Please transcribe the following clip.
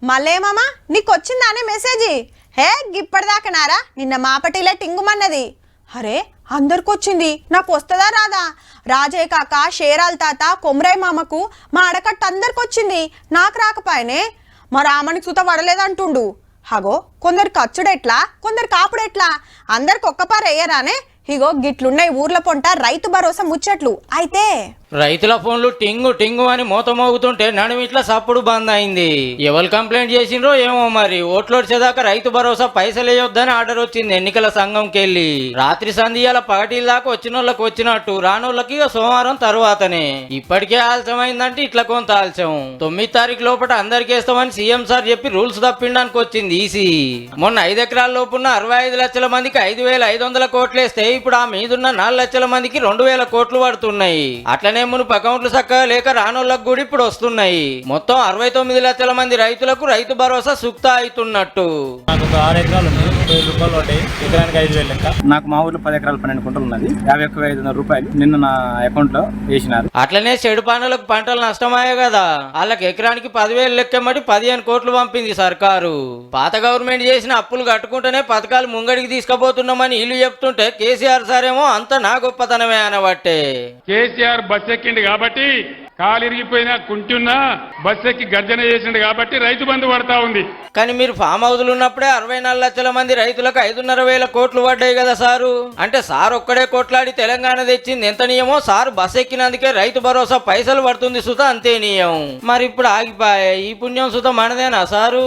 మళ్ళేమమ్మా నీకొచ్చిందానే మెసేజీ? హే గిప్పటిదాకనారా నిన్న మాపటిలా టింగుమన్నది. అరే అందరికొచ్చింది, నాకు వస్తుందా రాదా? రాజయ్య కాక, షేరాల్ తాత, కొమరయ్య మామకు, మా ఆడకట్ట అందరికొచ్చింది, నాకు రాకపాయనే. మా రామనికి సుత పడలేదంటుండు. హగో కొందరు ఖర్చుడెట్లా, కొందరు కాపుడెట్లా, అందరికి ఒక్కపారు వేయరానే. ఇగో గిట్లున్నాయి ఊర్ల పొంట రైతు భరోసా ముచ్చట్లు. అయితే రైతుల ఫోన్లు టింగు టింగు అని మూత మోగుతుంటే నడుము ఇట్లా సప్పుడు బంద్ అయింది. ఎవరు కంప్లైంట్ చేసిండ్రో ఏమో మరి. ఓట్లొచ్చేదాకా రైతు భరోసా పైసలు వేయొద్దని ఆర్డర్ వచ్చింది ఎన్నికల సంఘంకి వెళ్ళి. రాత్రి సంధియాల పగటిల దాకా వచ్చిన వాళ్ళకి వచ్చినట్టు, రానోళ్ళకి సోమవారం తరువాతనే. ఇప్పటికే ఆలస్యమైందంటే ఇట్లా కొంత ఆలస్యం. 9 తారీఖు లోపల అందరికి వేస్తామని సీఎం సార్ చెప్పి రూల్స్ తప్పిండానికి వచ్చింది ఈసీ. మొన్న 5 ఎకరాల లోపున్న 65 లక్షల మందికి 5,500 కోట్లు వేస్తే ఇప్పుడు ఆ మీదున్న 4 లక్షల మందికి 2,000 కోట్లు పడుతున్నాయి. అట్లనే మునుపు అకౌంట్లు చక్కగా లేక రానోళ్ళకు కూడా ఇప్పుడు వస్తున్నాయి. మొత్తం 69 లక్షల మంది రైతులకు రైతు భరోసా సుక్త అవుతున్నట్టు. నాకు 6 ఎకరాలు ఉంది, 1000 రూపాయలు పడ్డాయి. ఎకరానికి 5,000 లెక్క. నాకు మా ఊర్లో 10 ఎకరాలు 12 కుంటలు ఉన్నది. 51,500 రూపాయలు నిన్న నా అకౌంట్ లో వేసినారు. అట్లనే చెడు పనులకు పంటలు నష్టమయ్యాయి కదా, వాళ్ళకి ఎకరానికి 10,000 లెక్కమటి 15 కోట్లు పంపింది సర్కారు. పాత గవర్నమెంట్ చేసిన అప్పులు కట్టుకుంటేనే పథకాలు ముంగడికి తీసుకుపోతున్నామని వీళ్ళు చెప్తుంటే కేసీఆర్ సార్ ఏమో అంత నా గొప్పతనమే అనబట్టే. కేసీఆర్ బస్ ఎక్కిండు కాబట్టి, కాలు ఇరిగిపోయినా కుంటున్నా బస్ ఎక్కి గర్జన చేసిండు కాబట్టి రైతు బంధు పడతా ఉంది. కానీ మీరు ఫామ్ హౌస్లు ఉన్నప్పుడే 64 లక్షల మంది రైతులకు 5,500 కోట్లు పడ్డాయి కదా సారు. అంటే సార్ ఒక్కడే కొట్లాడి తెలంగాణ తెచ్చింది ఎంత నియమో, సార్ బస్ ఎక్కినందుకే రైతు భరోసా పైసలు పడుతుంది సుత అంతే నియం. మరి ఇప్పుడు ఆగిపోయాయి, ఈ పుణ్యం సుత మనదేనా సారు?